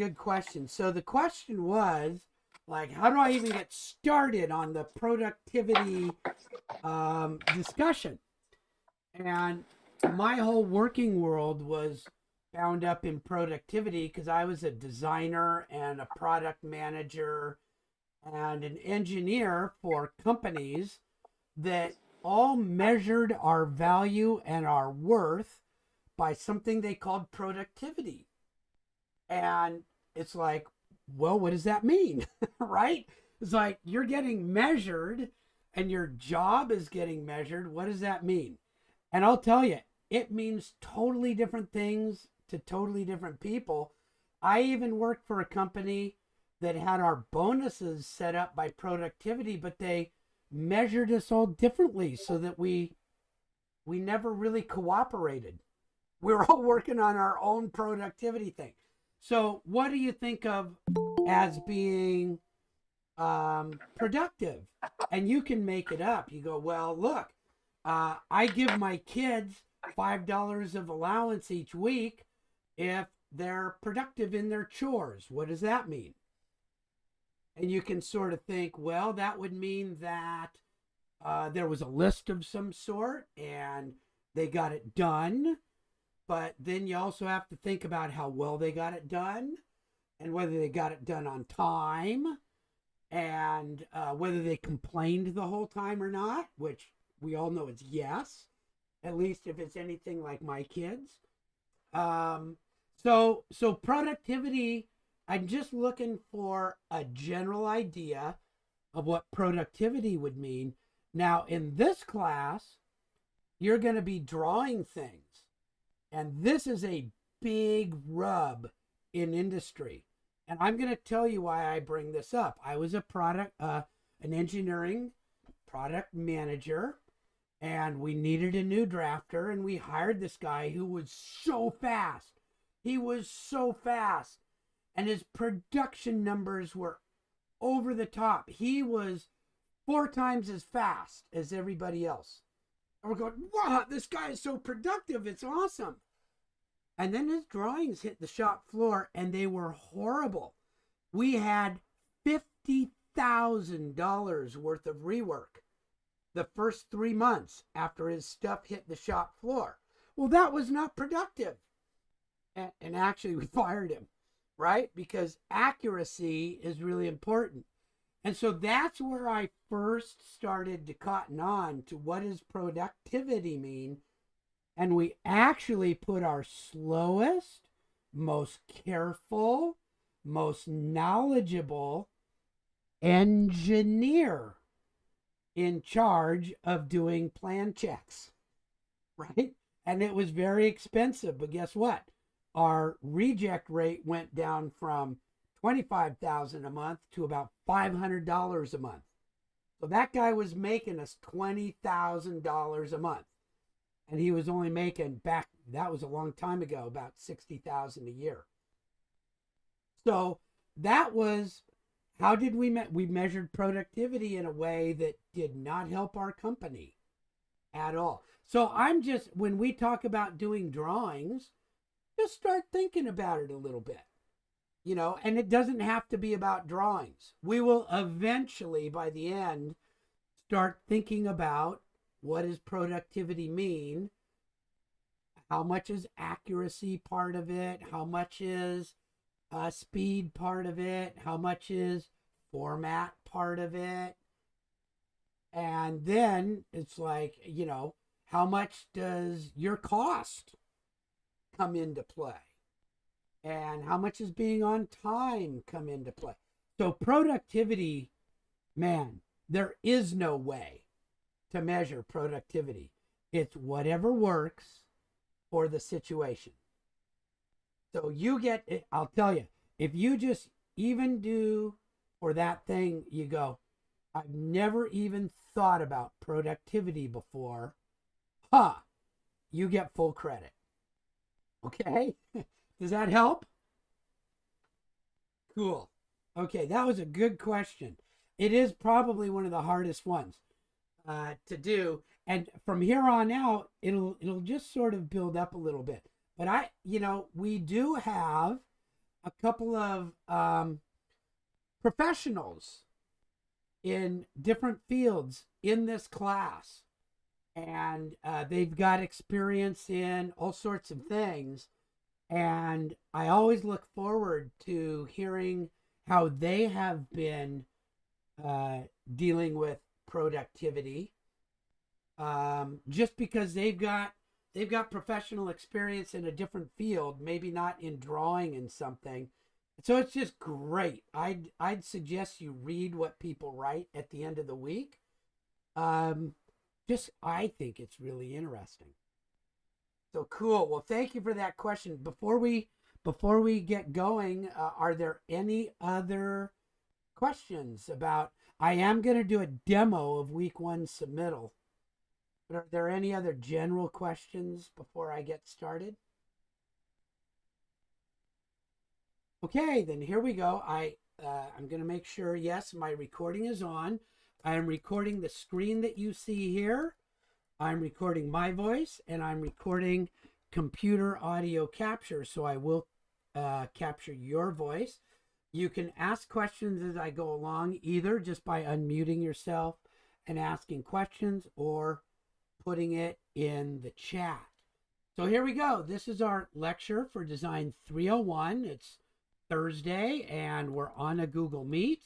Good question. So the question was like, how do I even get started on the productivity discussion? And my whole working world was bound up in productivity because I was a designer and a product manager and an engineer for companies that all measured our value and our worth by something they called productivity. And it's like, well, what does that mean? Right? It's like you're getting measured and your job is getting measured. What does that mean? And I'll tell you, it means totally different things to totally different people. I even worked for a company that had our bonuses set up by productivity, but they measured us all differently so that we never really cooperated. We were all working on our own productivity thing. So, what do you think of as being productive? And you can make it up. You go, well, look, I give my kids $5 of allowance each week if they're productive in their chores. What does that mean? And you can sort of think, well, that would mean that there was a list of some sort and they got it done. But then you also have to think about how well they got it done and whether they got it done on time and whether they complained the whole time or not, which we all know it's yes, at least if it's anything like my kids. So productivity, I'm just looking for a general idea of what productivity would mean. Now, in this class, you're going to be drawing things. And this is a big rub in industry. And I'm going to tell you why I bring this up. I was an engineering product manager, and we needed a new drafter, and we hired this guy who was so fast. He was so fast, and his production numbers were over the top. He was 4 times as fast as everybody else. And we're going, wow, this guy is so productive. It's awesome. And then his drawings hit the shop floor and they were horrible. We had $50,000 worth of rework the first 3 months after his stuff hit the shop floor. Well, that was not productive. And actually, we fired him, right? Because accuracy is really important. And so that's where I first started to cotton on to what does productivity mean. And we actually put our slowest, most careful, most knowledgeable engineer in charge of doing plan checks, right? And it was very expensive. But guess what? Our reject rate went down from $25,000 a month to about $500 a month. So that guy was making us $20,000 a month. And he was only making back, that was a long time ago, about $60,000 a year. So that was, how did we measured productivity in a way that did not help our company at all. So I'm just, when we talk about doing drawings, just start thinking about it a little bit. And it doesn't have to be about drawings. We will eventually, by the end, start thinking about what does productivity mean? How much is accuracy part of it? How much is speed part of it? How much is format part of it? And then it's like, how much does your cost come into play? And how much is being on time come into play? So productivity, man, there is no way to measure productivity. It's whatever works for the situation. So you get it. I'll tell you, if you just even do for that thing, you go, I've never even thought about productivity before. You get full credit. Okay? Does that help? Cool. Okay, that was a good question. It is probably one of the hardest ones to do, and from here on out, it'll just sort of build up a little bit. But we do have a couple of professionals in different fields in this class, and they've got experience in all sorts of things. And I always look forward to hearing how they have been uh, dealing with productivity, just because they've got professional experience in a different field, maybe not in drawing and something. So it's just great. I'd suggest you read what people write at the end of the week. Um, just I think it's really interesting. So cool. Well, thank you for that question. Before we get going, are there any other questions about? I am going to do a demo of week one submittal. But are there any other general questions before I get started? Okay, then here we go. I'm going to make sure, yes, my recording is on. I am recording the screen that you see here. I'm recording my voice, and I'm recording computer audio capture, so I will capture your voice. You can ask questions as I go along, either just by unmuting yourself and asking questions, or putting it in the chat. So here we go. This is our lecture for Design 301. It's Thursday, and we're on a Google Meet.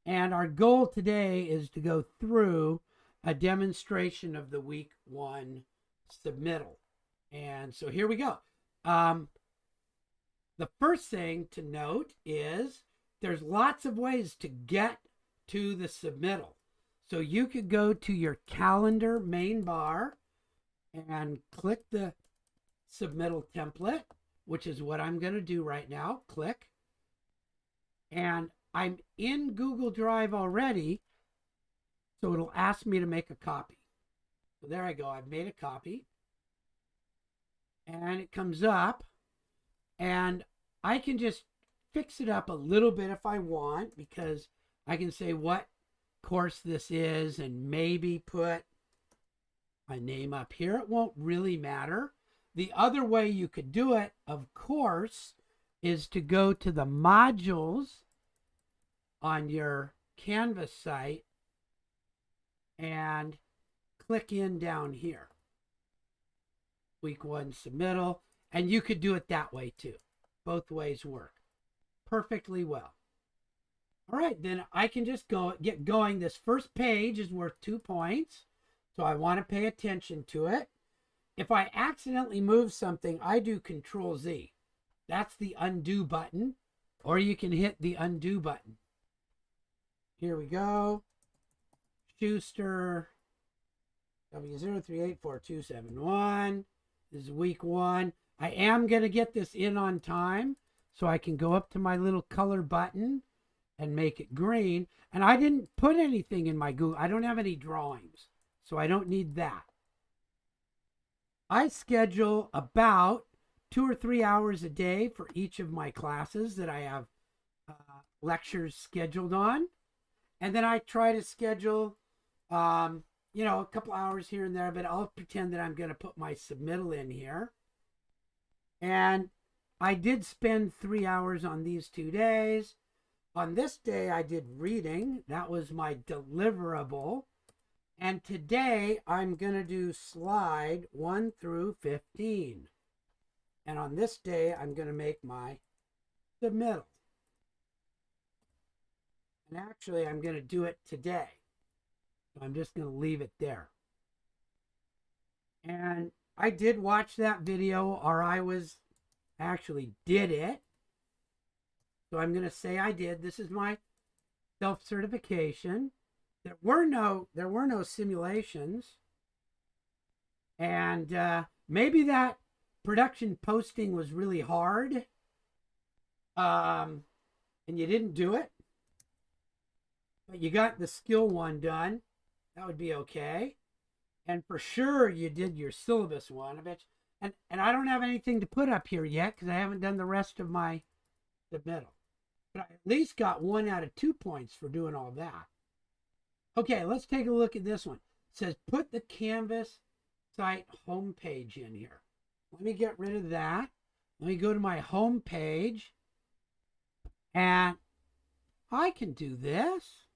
And our goal today is to go through a demonstration of the week one submittal. And so here we go. The first thing to note is there's lots of ways to get to the submittal. So you could go to your calendar main bar and click the submittal template, which is what I'm going to do right now. Click. And I'm in Google Drive already, so it'll ask me to make a copy. So there I go. I've made a copy. And it comes up, and I can just fix it up a little bit if I want, because I can say what course this is and maybe put my name up here. It won't really matter. The other way you could do it, of course, is to go to the modules on your Canvas site and click in down here. Week one submittal. And you could do it that way too. Both ways work perfectly well. All right, then I can just get going. This first page is worth 2 points, so I want to pay attention to it. If I accidentally move something, I do Control Z. That's the undo button, or you can hit the undo button. Here we go. Schuster W038427. This is week one. I am going to get this in on time, so I can go up to my little color button and make it green. And I didn't put anything in my Google. I don't have any drawings, so I don't need that. I schedule about 2 or 3 hours a day for each of my classes that I have lectures scheduled on. And then I try to schedule, a couple hours here and there, but I'll pretend that I'm going to put my submittal in here. And I did spend 3 hours on these 2 days. On this day, I did reading. That was my deliverable. And today, I'm going to do slide 1 through 15. And on this day, I'm going to make my submittal. And actually, I'm going to do it today. So I'm just going to leave it there. And I did watch that video, or I actually did it. So I'm going to say I did. This is my self-certification. There were no simulations. And maybe that production posting was really hard. And you didn't do it. But you got the skill one done. That would be okay. And for sure you did your syllabus one. I bet you. And I don't have anything to put up here yet because I haven't done the rest of my submittal. But I at least got 1 out of 2 points for doing all that. Okay, let's take a look at this one. It says put the Canvas site homepage in here. Let me get rid of that. Let me go to my home page. And I can do this.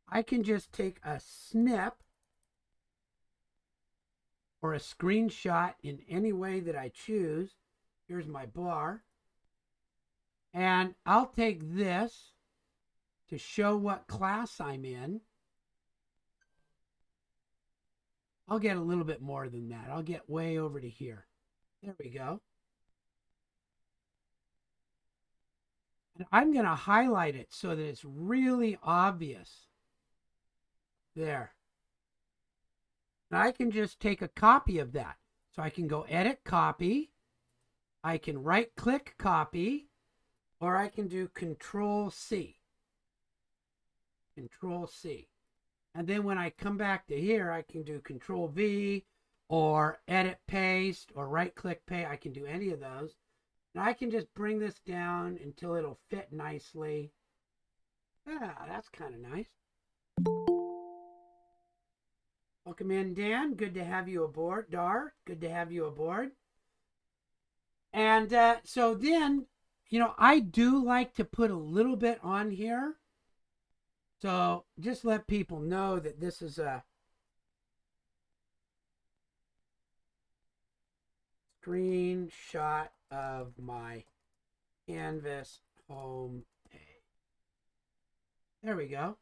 I can just take a snip or a screenshot in any way that I choose. Here's my bar. And I'll take this to show what class I'm in. I'll get a little bit more than that. I'll get way over to here. There we go. And I'm going to highlight it so that it's really obvious. There. And I can just take a copy of that. So I can go edit copy. I can right click copy, or I can do Control C. Control C. And then when I come back to here, I can do Control V or edit paste or right click paste. I can do any of those. And I can just bring this down until it'll fit nicely. Ah, that's kind of nice. Welcome in, Dan. Good to have you aboard. Dar, good to have you aboard. And so then, you know, I do like to put a little bit on here. So just let people know that this is a screenshot of my Canvas home page. There we go.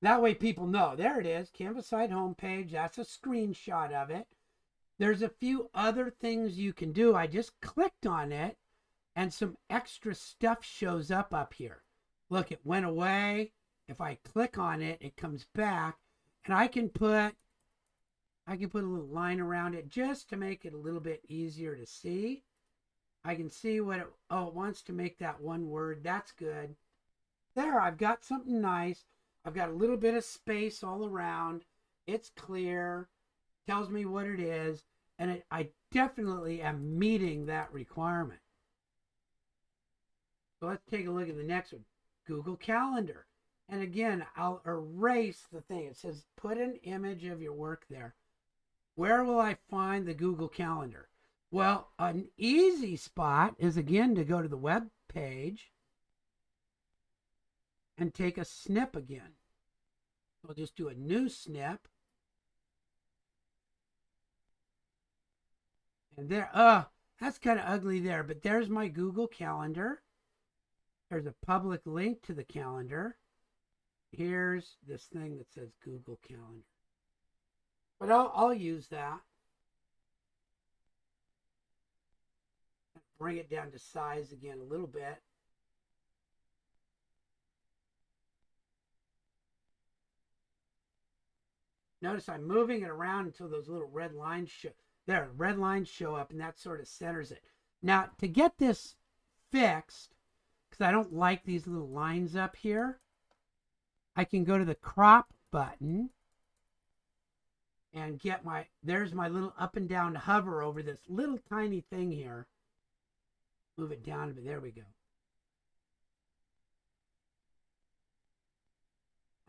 That way people know. There it is, Canvas site homepage. That's a screenshot of it. There's a few other things you can do. I just clicked on it and some extra stuff shows up here. Look, it went away. If I click on it, it comes back, and I can put a little line around it just to make it a little bit easier to see. I can see what it wants to make that one word. That's good. There, I've got something nice. I've got a little bit of space all around. It's clear, tells me what it is, and I definitely am meeting that requirement. So let's take a look at the next one. Google Calendar. And again, I'll erase the thing. It says put an image of your work there. Where will I find the Google Calendar? Well, an easy spot is again to go to the web page and take a snip again. We'll just do a new snip. And there, that's kind of ugly there, but there's my Google Calendar. There's a public link to the calendar. Here's this thing that says Google Calendar. But I'll use that. Bring it down to size again a little bit. Notice I'm moving it around until those little red lines show. There, red lines show up, and that sort of centers it. Now, to get this fixed, because I don't like these little lines up here, I can go to the crop button and get there's my little up and down hover over this little tiny thing here. Move it down a bit. There we go.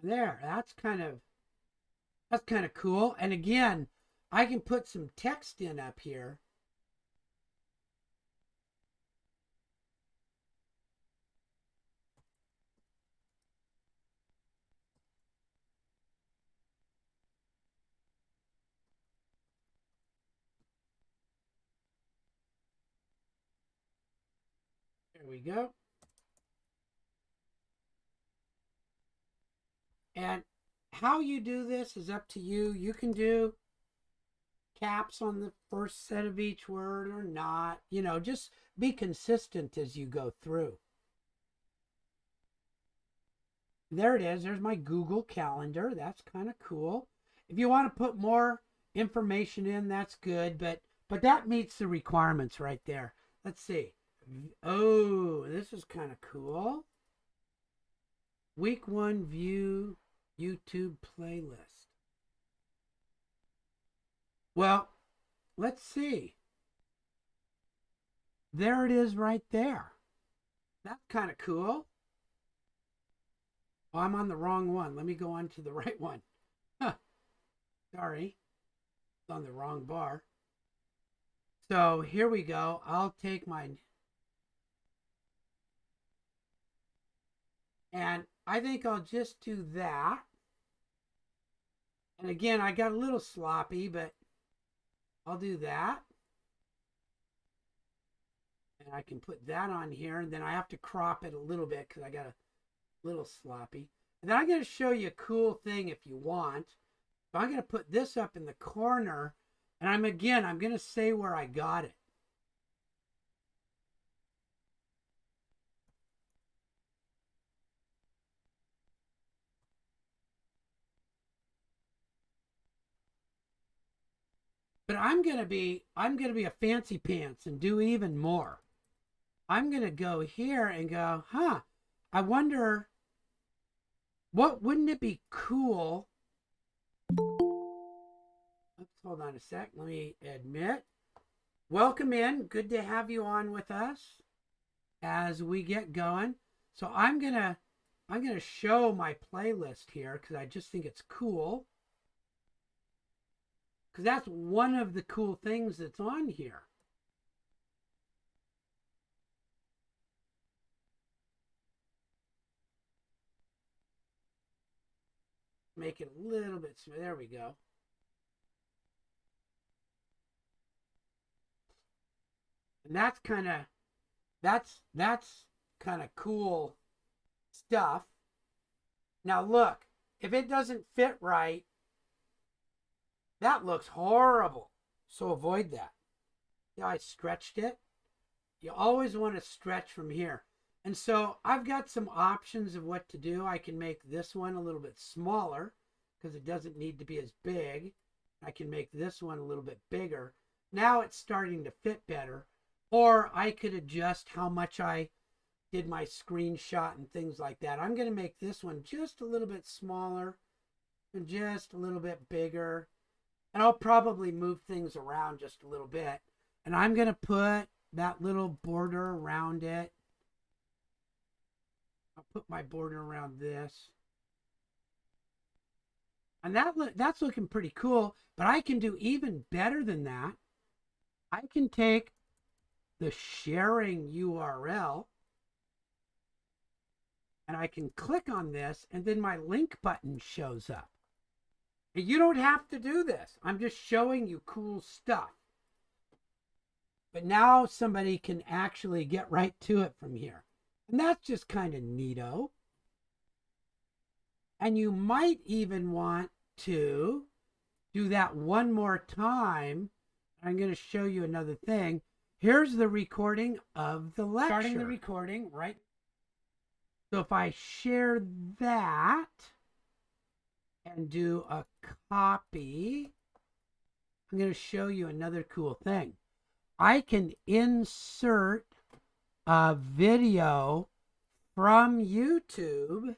There, that's kind of cool. And again, I can put some text in up here. There we go. And how you do this is up to you. You can do caps on the first set of each word or not. You know, just be consistent as you go through. There it is. There's my Google Calendar. That's kind of cool. If you want to put more information in, that's good, but that meets the requirements right there. Let's see. Oh, this is kind of cool. Week 1 view YouTube playlist. Well, let's see. There it is right there. That's kind of cool. Oh, I'm on the wrong one. Let me go on to the right one. Huh. Sorry. It's on the wrong bar. So here we go. I'll take my And I think I'll just do that. And again, I got a little sloppy, but I'll do that. And I can put that on here, and then I have to crop it a little bit because I got a little sloppy. And then I'm going to show you a cool thing if you want. So I'm going to put this up in the corner, and I'm going to say where I got it. But I'm going to be a fancy pants and do even more. I'm going to go here and go, I wonder, wouldn't it be cool? Oops, hold on a sec. Let me admit. Welcome in. Good to have you on with us as we get going. So I'm going to show my playlist here because I just think it's cool. Because that's one of the cool things that's on here. Make it a little bit smooth. There we go. And that's kind of cool stuff. Now look, if it doesn't fit right, that looks horrible. So avoid that. Yeah, I stretched it. You always want to stretch from here. And so I've got some options of what to do. I can make this one a little bit smaller because it doesn't need to be as big. I can make this one a little bit bigger. Now it's starting to fit better. Or I could adjust how much I did my screenshot and things like that. I'm going to make this one just a little bit smaller and just a little bit bigger. And I'll probably move things around just a little bit. And I'm going to put that little border around it. I'll put my border around this. And that's looking pretty cool. But I can do even better than that. I can take the sharing URL and I can click on this and then my link button shows up. And you don't have to do this. I'm just showing you cool stuff. But now somebody can actually get right to it from here. And that's just kind of neato. And you might even want to do that one more time. I'm going to show you another thing. Here's the recording of the lecture. Starting the recording, right? So if I share that and do a copy, I'm going to show you another cool thing. I can insert a video from YouTube.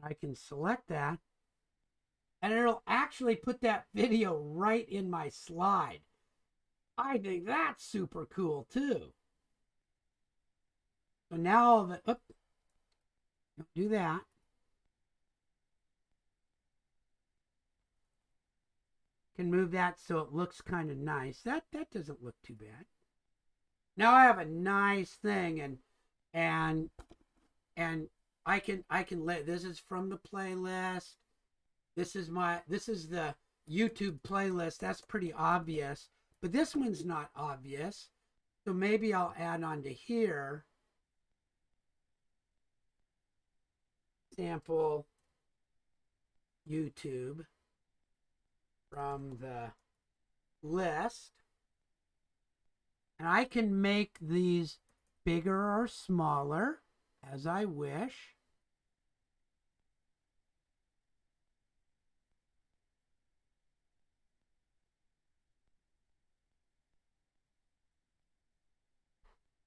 I can select that. And it'll actually put that video right in my slide. I think that's super cool too. So now don't do that. Can move that so it looks kind of nice. That doesn't look too bad. Now I have a nice thing and I can let, this is from the playlist. This is the YouTube playlist. That's pretty obvious, but this one's not obvious. So maybe I'll add on to here. Sample YouTube from the list. And I can make these bigger or smaller as I wish.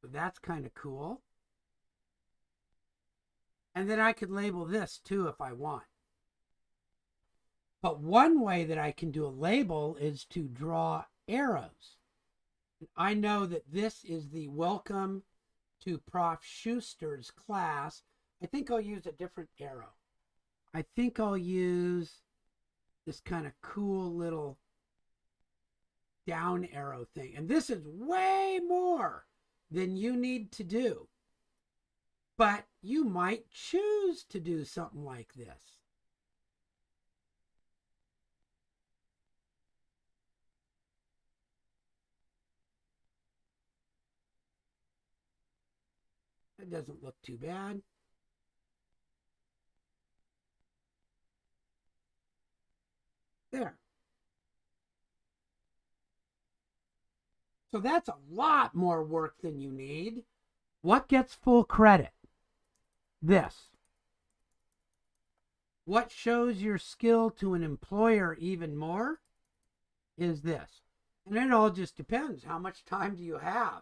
So that's kind of cool. And then I could label this too if I want. But one way that I can do a label is to draw arrows. I know that this is the welcome to Prof. Schuster's class. I think I'll use a different arrow. I think I'll use this kind of cool little down arrow thing. And this is way more than you need to do. But you might choose to do something like this. That doesn't look too bad. There. So that's a lot more work than you need. What gets full credit? This. What shows your skill to an employer even more is this. And it all just depends. How much time do you have?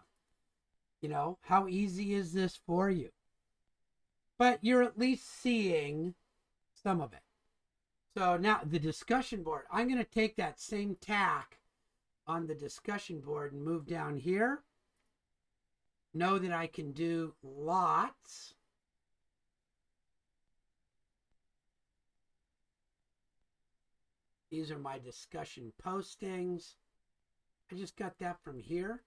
You know, how easy is this for you? But you're at least seeing some of it. So now the discussion board, I'm going to take that same tack on the discussion board and move down here. Know that I can do lots. These are my discussion postings. I just got that from here.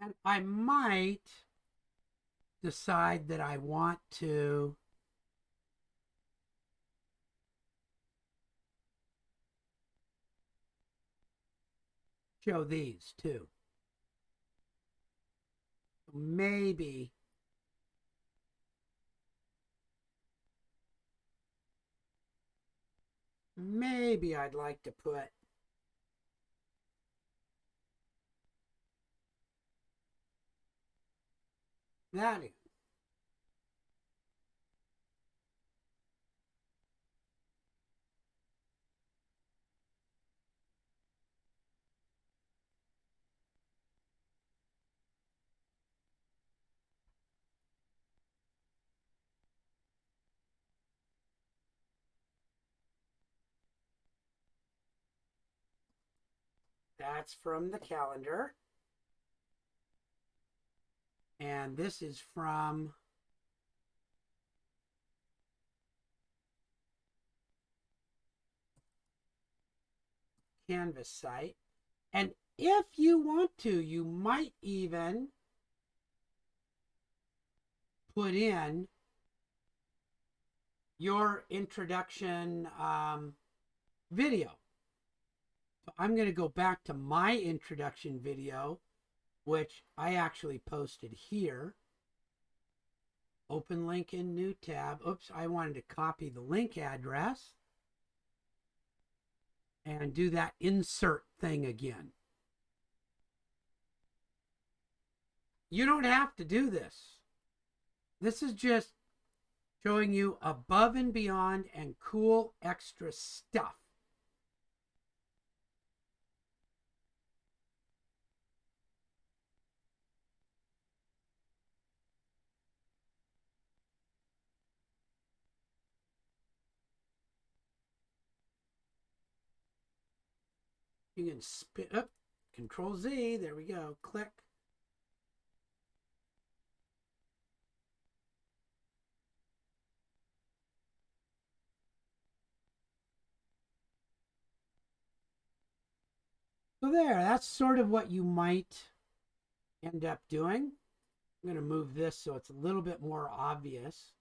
And I might decide that I want to show these too. Maybe I'd like to put that in. That's from the calendar. And this is from Canvas site. And if you want to, you might even put in your introduction video. So I'm going to go back to my introduction video, which I actually posted here. Open link in new tab. Oops, I wanted to copy the link address and do that insert thing again. You don't have to do this. This is just showing you above and beyond and cool extra stuff. You can spit up, Control Z, there we go, click. So there, that's sort of what you might end up doing. I'm going to move this so it's a little bit more obvious.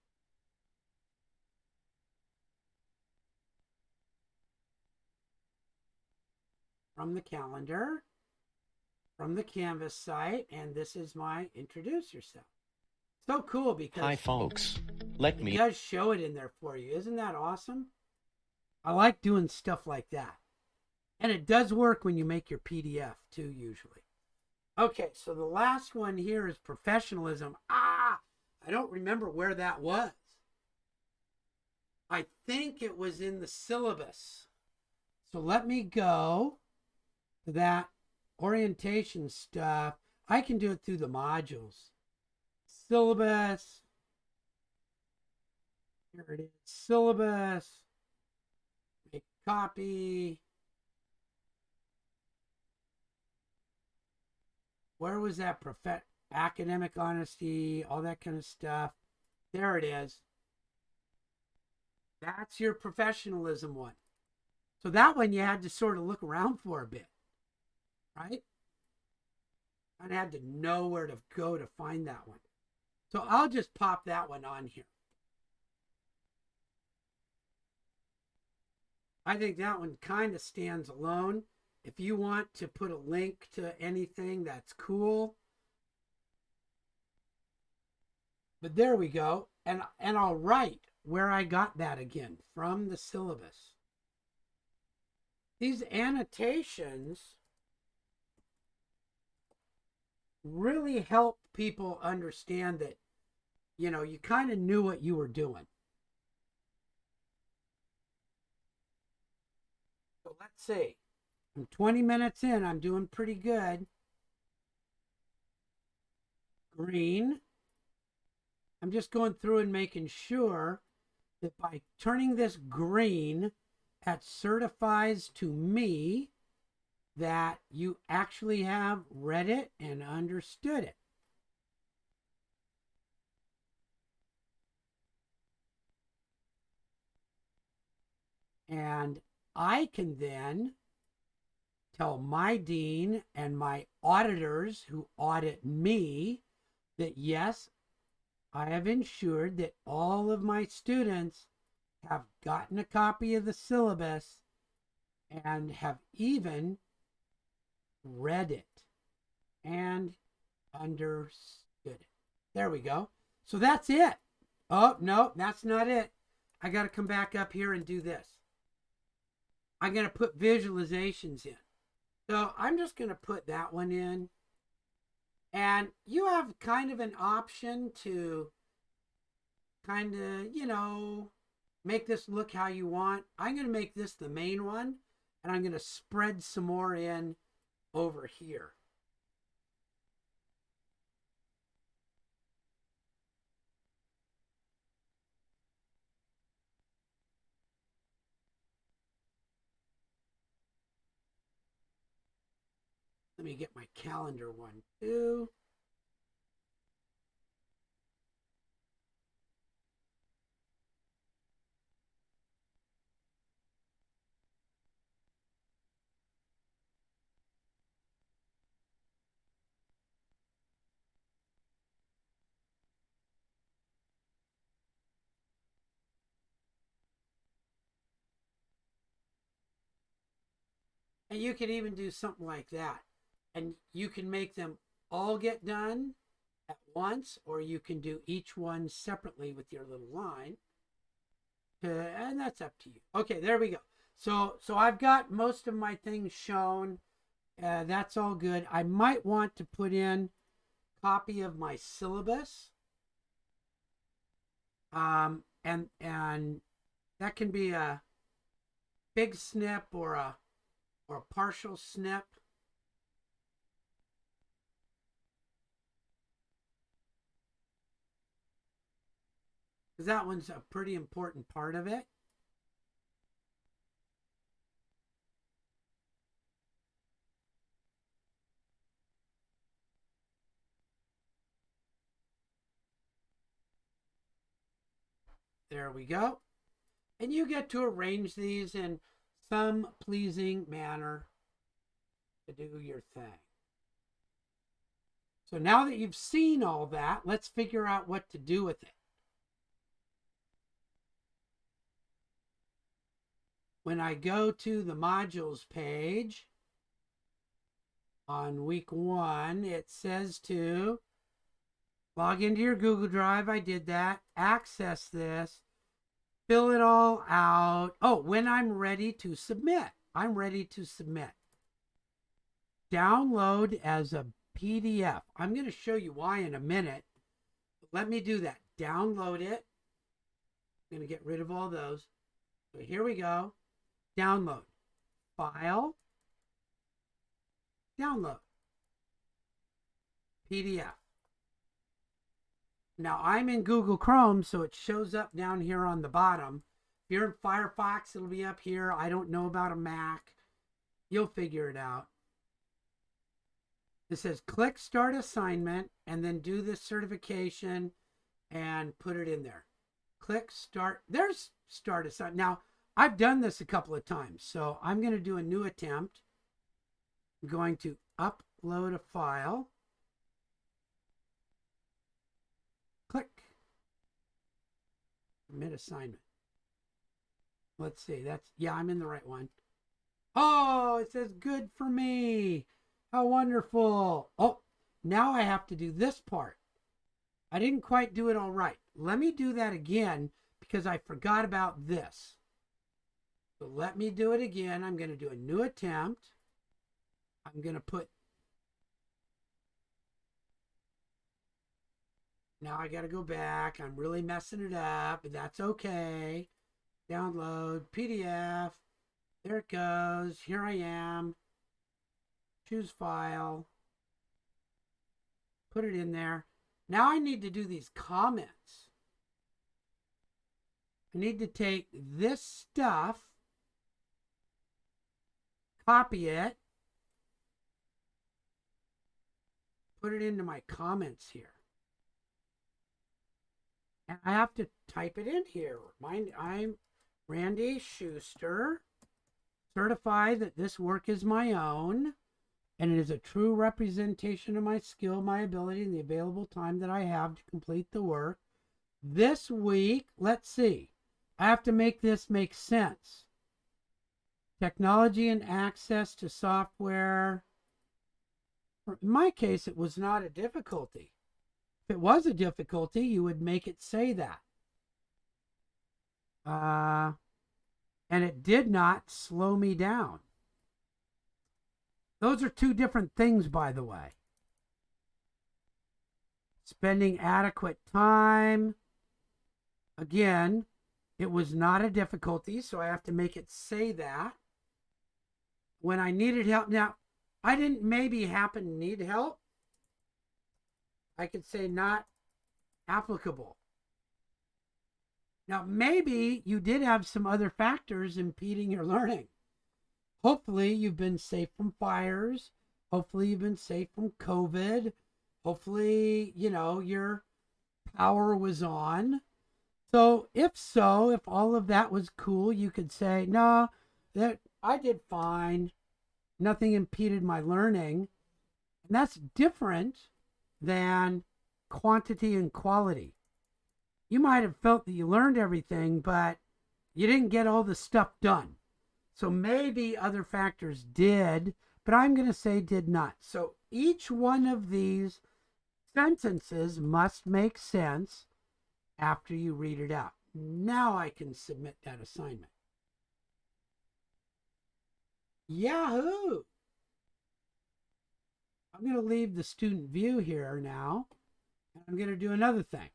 From the calendar, from the Canvas site, and this is my introduce yourself. So cool because hi folks, it does show it in there for you. Isn't that awesome? I like doing stuff like that. And it does work when you make your PDF too, usually. Okay, so the last one here is professionalism. I don't remember where that was. I think it was in the syllabus. So let me go to that orientation stuff. I can do it through the modules. Syllabus. Here it is. Syllabus. Make copy. where was that? Academic honesty, all that kind of stuff. There it is. That's your professionalism one. So that one you had to sort of look around for a bit, right? I had to know where to go to find that one. So I'll just pop that one on here. I think that one kind of stands alone. If you want to put a link to anything, that's cool. But there we go. And I'll write where I got that again from the syllabus. These annotations really help people understand that, you know, you kind of knew what you were doing. So let's see. I'm 20 minutes in. I'm doing pretty good. Green. I'm just going through and making sure that by turning this green, that certifies to me that you actually have read it and understood it. And I can then tell my dean and my auditors who audit me that yes, I have ensured that all of my students have gotten a copy of the syllabus and have even read it and understood it. There we go. So that's it. Oh, no, that's not it. I got to come back up here and do this. I'm going to put visualizations in. So I'm just going to put that one in. And you have kind of an option to kind of, you know, make this look how you want. I'm going to make this the main one. And I'm going to spread some more in over here. Let me get my calendar one too. And you can even do something like that. And you can make them all get done at once, or you can do each one separately with your little line. And that's up to you. Okay, there we go. So I've got most of my things shown. That's all good. I might want to put in a copy of my syllabus. And that can be a big snip or a partial snip. Because that one's a pretty important part of it. There we go. And you get to arrange these in some pleasing manner to do your thing. So now that you've seen all that, let's figure out what to do with it. When I go to the modules page on week 1, it says to log into your Google Drive. I did that. Access this. Fill it all out. Oh, when I'm ready to submit. I'm ready to submit. Download as a PDF. I'm going to show you why in a minute. Let me do that. Download it. I'm going to get rid of all those. So here we go. Download. File. Download. PDF. Now I'm in Google Chrome, so it shows up down here on the bottom. If you're in Firefox, it'll be up here. I don't know about a Mac. You'll figure it out. It says click start assignment and then do this certification and put it in there. Click start. There's start assignment. Now, I've done this a couple of times, so I'm going to do a new attempt. I'm going to upload a file. Click. Submit assignment. Let's see. Yeah, I'm in the right one. Oh, it says good for me. How wonderful. Oh, now I have to do this part. I didn't quite do it all right. Let me do that again because I forgot about this. So let me do it again. I'm going to do a new attempt. I'm going to put. Now I got to go back. I'm really messing it up, but that's okay. Download PDF. There it goes. Here I am. Choose file. Put it in there. Now I need to do these comments. I need to take this stuff, copy it, put it into my comments here. And I have to type it in here. I'm Randy Schuster, certified that this work is my own, and it is a true representation of my skill, my ability, and the available time that I have to complete the work. This week, let's see, I have to make this make sense. Technology and access to software. In my case, it was not a difficulty. If it was a difficulty, you would make it say that. And it did not slow me down. Those are two different things, by the way. Spending adequate time. Again, it was not a difficulty, so I have to make it say that. When I needed help. Now, I didn't maybe happen to need help. I could say not applicable. Now, maybe you did have some other factors impeding your learning. Hopefully, you've been safe from fires. Hopefully, you've been safe from COVID. Hopefully, your power was on. So, if all of that was cool, you could say, no, that I did fine. Nothing impeded my learning. And that's different than quantity and quality. You might have felt that you learned everything, but you didn't get all the stuff done. So maybe other factors did, but I'm going to say did not. So each one of these sentences must make sense after you read it out. Now I can submit that assignment. Yahoo! I'm going to leave the student view here now. And I'm going to do another thing.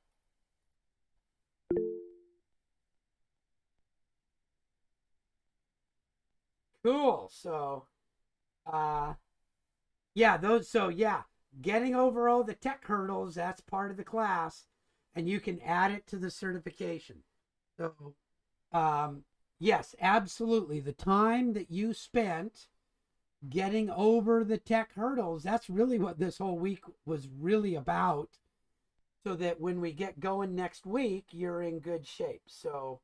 Cool. So, getting over all the tech hurdles, that's part of the class, and you can add it to the certification. So, yes, absolutely. The time that you spent getting over the tech hurdles, that's really what this whole week was really about, so that when we get going next week, you're in good shape. So,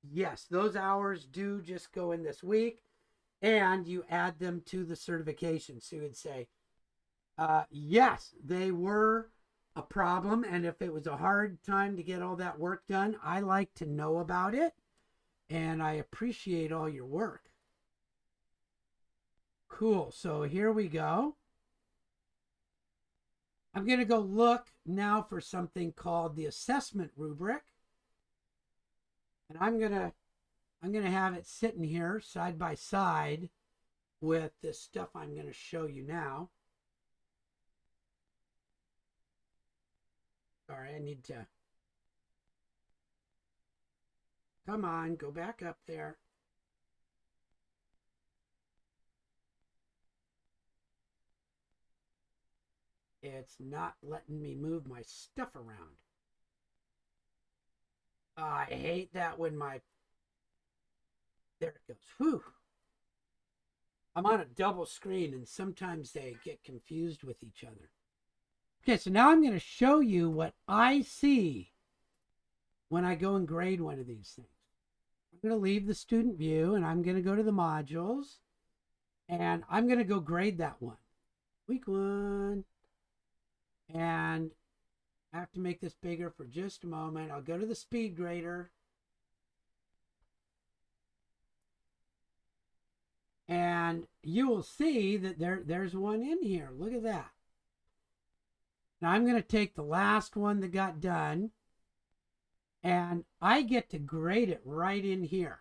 yes, those hours do just go in this week, and you add them to the certification. So you would say, yes, they were a problem, and if it was a hard time to get all that work done, I like to know about it, and I appreciate all your work. Cool. So here we go. I'm going to go look now for something called the assessment rubric. And I'm going to have it sitting here side by side with this stuff I'm going to show you now. Sorry, I need to. Come on, go back up there. It's not letting me move my stuff around. I hate that when my... There it goes. Whew. I'm on a double screen and sometimes they get confused with each other. Okay, so now I'm going to show you what I see when I go and grade one of these things. I'm going to leave the student view and I'm going to go to the modules and I'm going to go grade that one. Week 1. And I have to make this bigger for just a moment. I'll go to the speed grader. And you will see that there's one in here. Look at that. Now I'm going to take the last one that got done and I get to grade it right in here.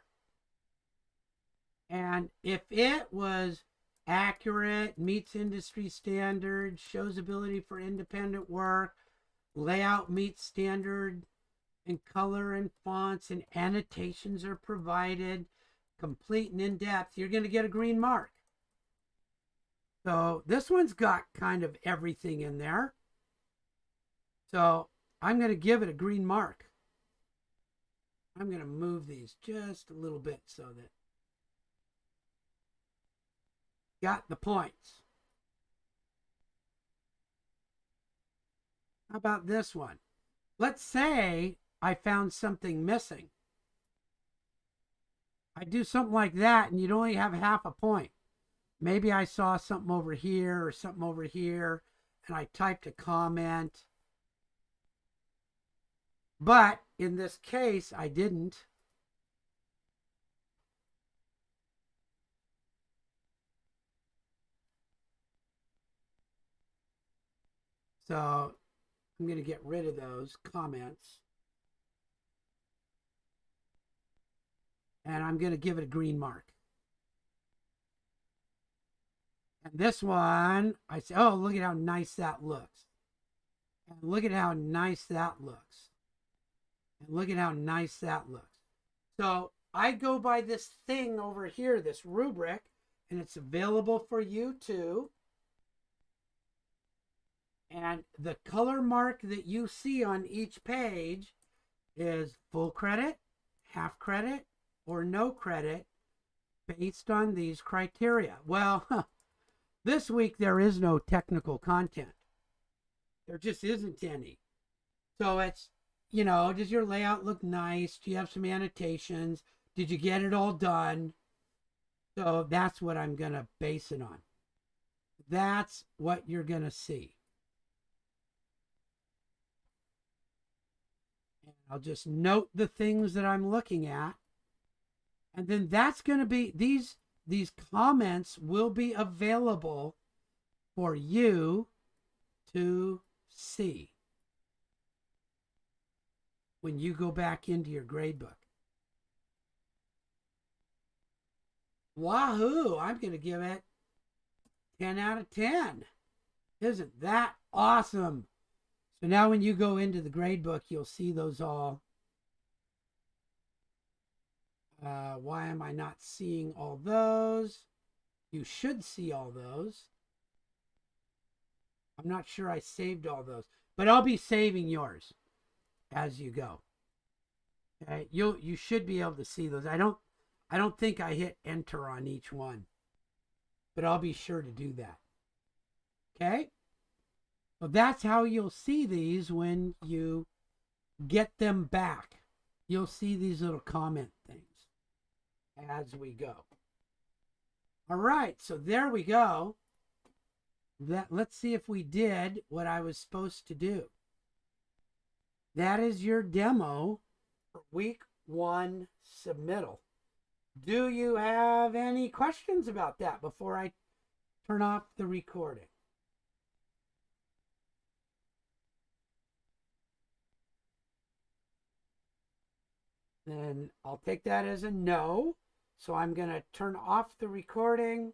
And if it was accurate, meets industry standards, shows ability for independent work, layout meets standard, and color and fonts and annotations are provided, complete and in-depth, you're going to get a green mark. So this one's got kind of everything in there. So I'm going to give it a green mark. I'm going to move these just a little bit so that got the points. How about this one? Let's say I found something missing. I do something like that and you'd only have half a point. Maybe I saw something over here or something over here and I typed a comment. But in this case, I didn't. So I'm going to get rid of those comments. And I'm going to give it a green mark. And this one, I say, oh, look at how nice that looks. And look at how nice that looks. And look at how nice that looks. So I go by this thing over here, this rubric, and it's available for you too. And the color mark that you see on each page is full credit, half credit, or no credit based on these criteria. Well, this week there is no technical content. There just isn't any. So it's, you know, does your layout look nice? Do you have some annotations? Did you get it all done? So that's what I'm going to base it on. That's what you're going to see. And I'll just note the things that I'm looking at. And then that's going to be, these comments will be available for you to see when you go back into your gradebook. Wahoo! I'm going to give it 10 out of 10. Isn't that awesome? So now when you go into the gradebook, you'll see those all. Why am I not seeing all those? You should see all those. I'm not sure I saved all those, but I'll be saving yours as you go. Okay, you should be able to see those. I don't think I hit enter on each one, but I'll be sure to do that. Okay? So that's how you'll see these when you get them back. You'll see these little comment things as we go. All right, so there we go. Let's see if we did what I was supposed to do. That is your demo for week 1 submittal. Do you have any questions about that before I turn off the recording? Then I'll take that as a no. So I'm going to turn off the recording